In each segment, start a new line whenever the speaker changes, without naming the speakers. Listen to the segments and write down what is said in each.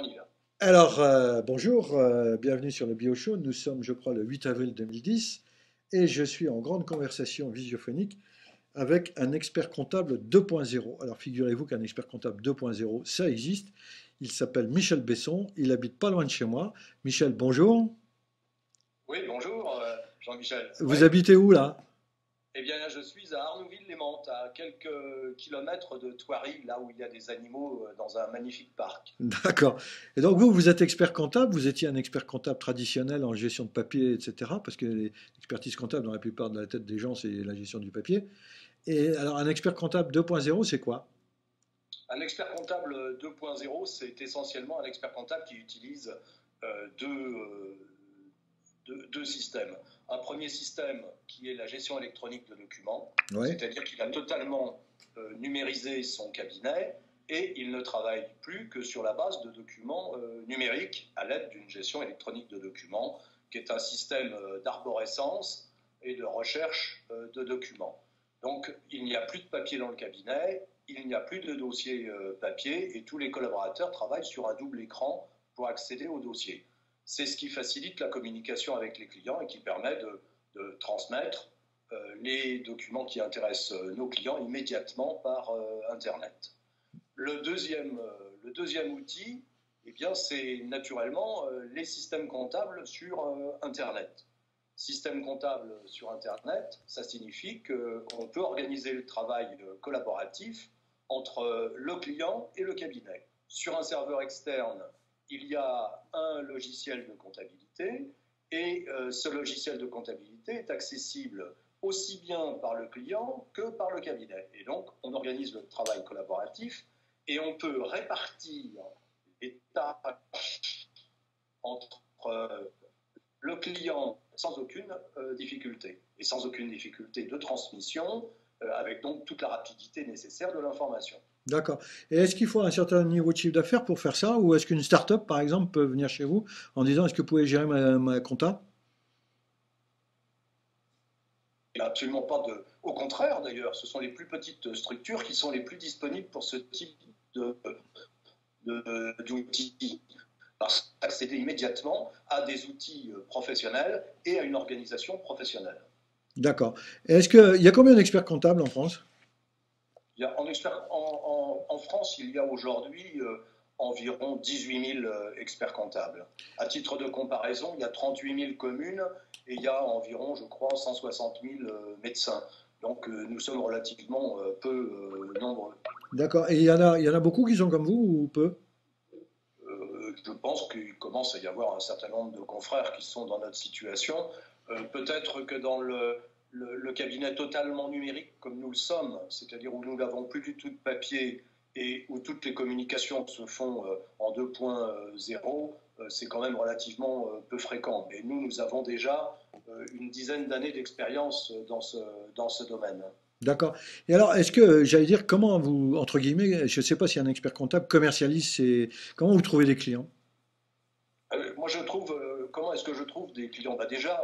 On y va.
Alors, bonjour, bienvenue sur le Bio Show. Nous sommes, je crois, le 8 avril 2010 et je suis en grande conversation visiophonique avec un expert comptable 2.0. Alors, figurez-vous qu'un expert comptable 2.0, ça existe. Il s'appelle Michel Besson. Il habite pas loin de chez moi. Michel, bonjour.
Oui, bonjour Jean-Michel.
Vous
Oui,
habitez où là?
eh bien je suis à Arnouville-les-Mantes, à quelques kilomètres de Thoiry, là où il y a des animaux dans un magnifique parc.
D'accord. Et donc, vous êtes expert comptable. Vous étiez un expert comptable traditionnel en gestion de papier, etc. Parce que l'expertise comptable, dans la plupart de la tête des gens, c'est la gestion du papier. Et alors, un expert comptable 2.0, c'est quoi?
Un expert comptable 2.0, c'est essentiellement un expert comptable qui utilise deux, deux systèmes. Un premier système qui est la gestion électronique de documents,
Ouais.
c'est-à-dire qu'il a totalement numérisé son cabinet et il ne travaille plus que sur la base de documents numériques à l'aide d'une gestion électronique de documents, qui est un système d'arborescence et de recherche de documents. Donc il n'y a plus de papier dans le cabinet, il n'y a plus de dossier papier et tous les collaborateurs travaillent sur un double écran pour accéder au dossier. C'est ce qui facilite la communication avec les clients et qui permet de transmettre les documents qui intéressent nos clients immédiatement par Internet. Le deuxième outil, eh bien, c'est naturellement les systèmes comptables sur Internet. Système comptable sur Internet, ça signifie qu'on peut organiser le travail collaboratif entre le client et le cabinet. Sur un serveur externe, il y a un logiciel de comptabilité et ce logiciel de comptabilité est accessible aussi bien par le client que par le cabinet. Et donc, on organise le travail collaboratif et on peut répartir les tâches entre le client sans aucune difficulté et sans aucune difficulté de transmission, avec donc toute la rapidité nécessaire de l'information.
D'accord. Et est-ce qu'il faut un certain niveau de chiffre d'affaires pour faire ça? Ou est-ce qu'une start-up, par exemple, peut venir chez vous en disant est-ce que vous pouvez gérer ma compta?
Il n'y a absolument pas de... Au contraire, d'ailleurs, ce sont les plus petites structures qui sont les plus disponibles pour ce type d'outils. Parce accéder immédiatement à des outils professionnels et à une organisation professionnelle.
D'accord. Et est-ce qu'il y a combien d'experts comptables en France?
En France, il y a aujourd'hui environ 18 000 experts comptables. À titre de comparaison, il y a 38 000 communes et il y a environ, je crois, 160 000 médecins. Donc nous sommes relativement peu nombreux.
D'accord. Et il y en a beaucoup qui sont comme vous ou peu?
Je pense qu'il commence à y avoir un certain nombre de confrères qui sont dans notre situation. Peut-être que dans le cabinet totalement numérique comme nous le sommes, c'est-à-dire où nous n'avons plus du tout de papier et où toutes les communications se font en 2.0, c'est quand même relativement peu fréquent. Mais nous, nous avons déjà une dizaine d'années d'expérience dans ce domaine.
D'accord. Et alors, est-ce que, j'allais dire, comment vous, entre guillemets, je ne sais pas si un expert comptable commercialise, comment vous trouvez des clients?
Moi, je trouve, comment est-ce que je trouve des clients? Bah déjà,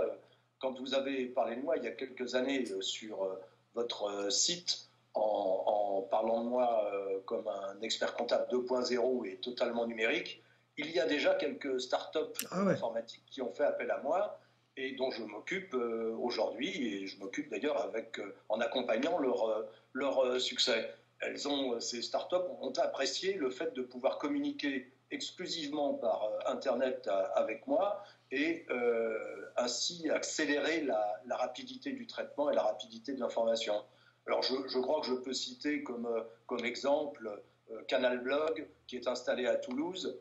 quand vous avez parlé de moi il y a quelques années sur votre site en parlant de moi comme un expert comptable 2.0 et totalement numérique, il y a déjà quelques startups
Ah ouais.
informatiques qui ont fait appel à moi et dont je m'occupe aujourd'hui et je m'occupe d'ailleurs en accompagnant leur succès. Ces startups ont apprécié le fait de pouvoir communiquer exclusivement par Internet avec moi et ainsi accélérer la rapidité du traitement et la rapidité de l'information. Alors je crois que je peux citer comme exemple Canal Blog qui est installé à Toulouse,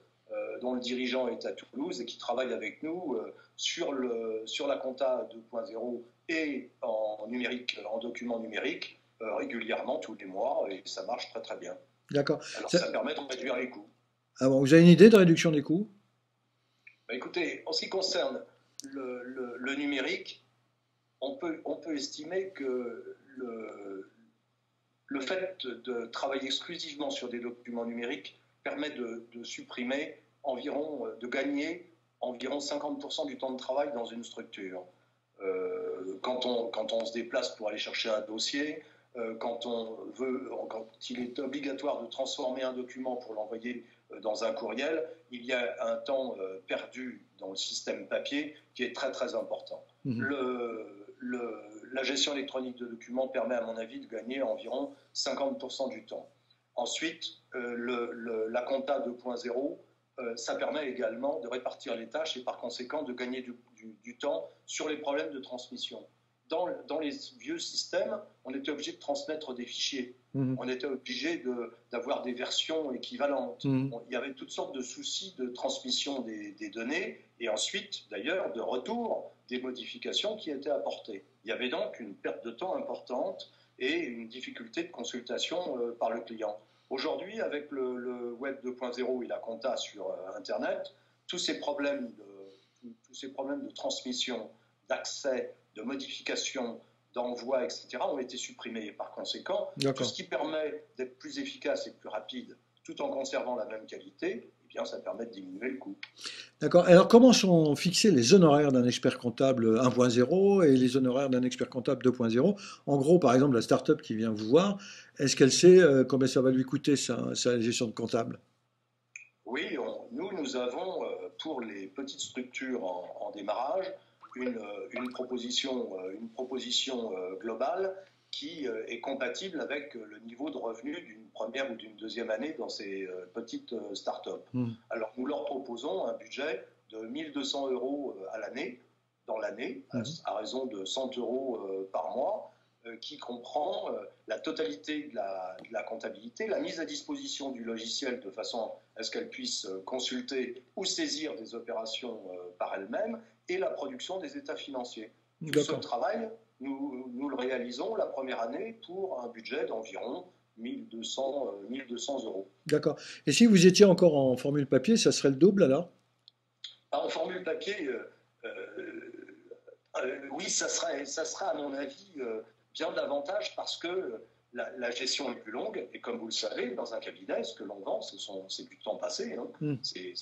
dont le dirigeant est à Toulouse et qui travaille avec nous sur la compta 2.0 et en numérique, en document numérique, régulièrement tous les mois et ça marche très très bien.
D'accord.
Alors ça permet de réduire les coûts.
Ah bon, vous avez une idée de réduction des coûts?
Bah, écoutez, en ce qui concerne le numérique, on peut estimer que le fait de travailler exclusivement sur des documents numériques permet de supprimer environ, de gagner environ 50% du temps de travail dans une structure. Quand on se déplace pour aller chercher un dossier, quand il est obligatoire de transformer un document pour l'envoyer dans un courriel, il y a un temps perdu dans le système papier qui est très très important. La gestion électronique de documents permet, à mon avis, de gagner environ 50% du temps. Ensuite, la compta 2.0, ça permet également de répartir les tâches et par conséquent de gagner du temps sur les problèmes de transmission. Dans les vieux systèmes, on était obligé de transmettre des fichiers. On était obligé d'avoir des versions équivalentes. Il y avait toutes sortes de soucis de transmission des données et ensuite, d'ailleurs, de retour des modifications qui étaient apportées. Il y avait donc une perte de temps importante et une difficulté de consultation par le client. Aujourd'hui, avec le Web 2.0 et la compta sur Internet, tous ces problèmes de transmission, d'accès, de modification, d'envoi, etc., ont été supprimés. Et par conséquent, tout ce qui permet d'être plus efficace et plus rapide, tout en conservant la même qualité, eh bien, ça permet de diminuer le coût.
D'accord. Alors, comment sont fixés les honoraires d'un expert comptable 1.0 et les honoraires d'un expert comptable 2.0? En gros, par exemple, la start-up qui vient vous voir, est-ce qu'elle sait combien ça va lui coûter sa gestion de comptable?
Oui, nous avons, pour les petites structures en démarrage, une proposition globale qui est compatible avec le niveau de revenu d'une première ou d'une deuxième année dans ces petites startups. Alors, nous leur proposons un budget de 1 200 € à l'année, à raison de 100 € par mois, qui comprend la totalité de la comptabilité, la mise à disposition du logiciel de façon à ce qu'elle puisse consulter ou saisir des opérations par elle-même, et la production des états financiers. Tout ce travail, nous le réalisons la première année pour un budget d'environ 1 200 €.
D'accord. Et si vous étiez encore en formule papier, ça serait le double alors?
En formule papier, oui, ça serait à mon avis bien davantage parce que la gestion est plus longue et comme vous le savez, dans un cabinet, ce que l'on vend, c'est du temps passé. C'est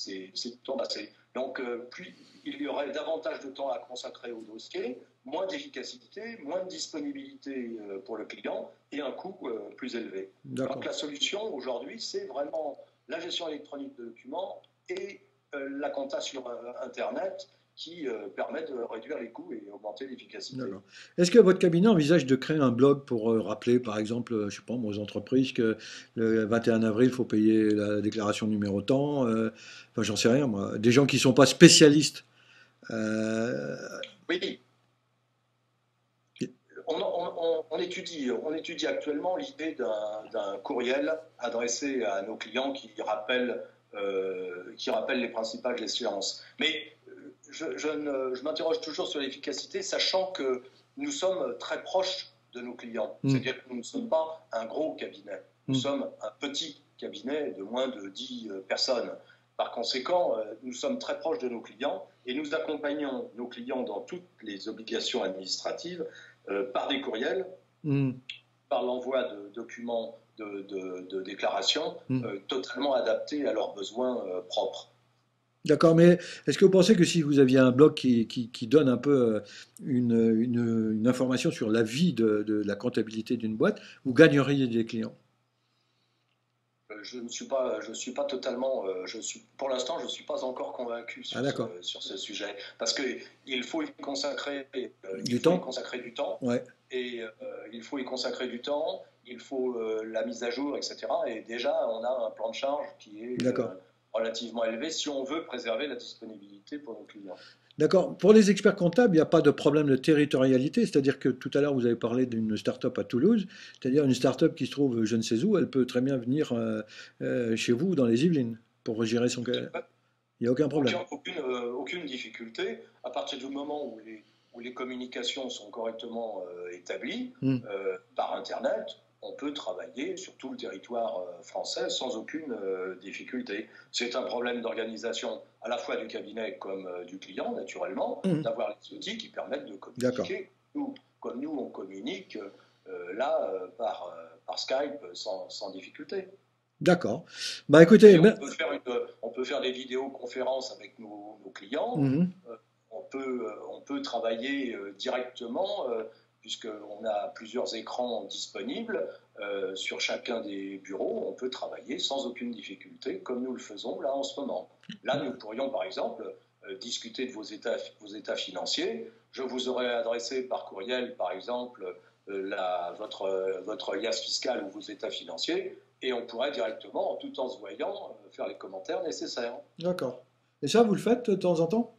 du temps passé. Donc, puis, il y aurait davantage de temps à consacrer au dossier, moins d'efficacité, moins de disponibilité pour le client et un coût plus élevé. Donc, la solution aujourd'hui, c'est vraiment la gestion électronique de documents et la compta sur Internet qui permet de réduire les coûts et augmenter l'efficacité.
Est-ce que votre cabinet envisage de créer un blog pour rappeler, par exemple, je ne sais pas, aux entreprises que le 21 avril, il faut payer la déclaration numéro tant, enfin, j'en sais rien, moi. Des gens qui ne sont pas spécialistes.
Oui. On étudie actuellement l'idée d'un courriel adressé à nos clients qui rappelle les principales échéances. Mais je m'interroge toujours sur l'efficacité, sachant que nous sommes très proches de nos clients. C'est-à-dire que nous ne sommes pas un gros cabinet. Nous sommes un petit cabinet de moins de 10 personnes. Par conséquent, nous sommes très proches de nos clients et nous accompagnons nos clients dans toutes les obligations administratives par des courriels, par l'envoi de documents de déclaration totalement adaptés à leurs besoins propres.
D'accord, mais est-ce que vous pensez que si vous aviez un blog qui donne un peu une information sur la vie de la comptabilité d'une boîte, vous gagneriez des clients?
Je ne suis pas totalement, pour l'instant, je ne suis pas encore convaincu sur ce sujet. Parce qu'il faut y consacrer du temps.
Ouais.
Et il faut y consacrer du temps, il faut la mise à jour, etc. Et déjà, on a un plan de charge qui est relativement élevé si on veut préserver la disponibilité pour nos clients.
D'accord. Pour les experts comptables, il n'y a pas de problème de territorialité, c'est-à-dire que tout à l'heure, vous avez parlé d'une start-up à Toulouse, c'est-à-dire une start-up qui se trouve je ne sais où, elle peut très bien venir chez vous dans les Yvelines pour gérer son cas. Il n'y a aucun problème.
Aucune difficulté. À partir du moment où les communications sont correctement établies par Internet, on peut travailler sur tout le territoire français sans aucune difficulté. C'est un problème d'organisation à la fois du cabinet comme du client, naturellement, d'avoir les outils qui permettent de communiquer. Comme nous, on communique par Skype sans difficulté.
D'accord. Bah écoutez,
on peut faire des vidéoconférences avec nos clients. On peut travailler directement puisqu'on a plusieurs écrans disponibles sur chacun des bureaux. On peut travailler sans aucune difficulté, comme nous le faisons là en ce moment. Là, nous pourrions, par exemple, discuter de vos états financiers. Je vous aurais adressé par courriel, par exemple, votre liasse fiscale ou vos états financiers, et on pourrait directement, tout en se voyant, faire les commentaires nécessaires.
D'accord. Et ça, vous le faites de temps en temps?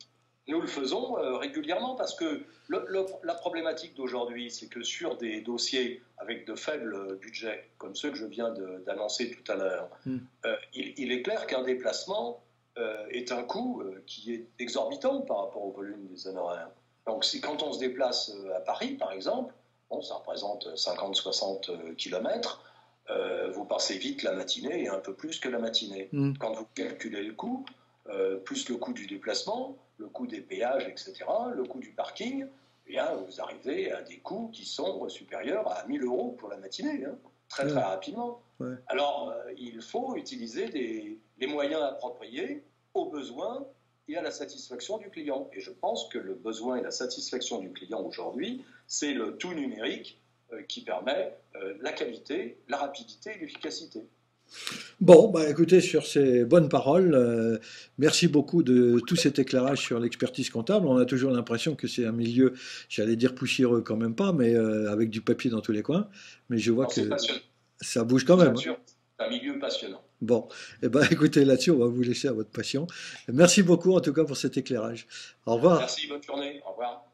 Nous le faisons régulièrement parce que la problématique d'aujourd'hui, c'est que sur des dossiers avec de faibles budgets, comme ceux que je viens d'annoncer tout à l'heure, il est clair qu'un déplacement est un coût qui est exorbitant par rapport au volume des honoraires. Donc quand on se déplace à Paris, par exemple, bon, ça représente 50-60 km, vous passez vite la matinée et un peu plus que la matinée. Quand vous calculez le coût, plus le coût du déplacement, le coût des péages, etc., le coût du parking, eh bien, vous arrivez à des coûts qui sont supérieurs à 1 000 € pour la matinée, hein, très très rapidement. Ouais. Alors, il faut utiliser les moyens appropriés aux besoins et à la satisfaction du client. Et je pense que le besoin et la satisfaction du client aujourd'hui, c'est le tout numérique qui permet la qualité, la rapidité et l'efficacité.
Bon, bah écoutez, sur ces bonnes paroles, merci beaucoup de tout cet éclairage sur l'expertise comptable. On a toujours l'impression que c'est un milieu, j'allais dire poussiéreux quand même pas, mais avec du papier dans tous les coins. Mais je vois que ça bouge quand même.
Bien sûr, c'est un milieu passionnant.
Bon, eh ben, écoutez, là-dessus, on va vous laisser à votre passion. Merci beaucoup en tout cas pour cet éclairage. Au revoir.
Merci, bonne journée. Au revoir.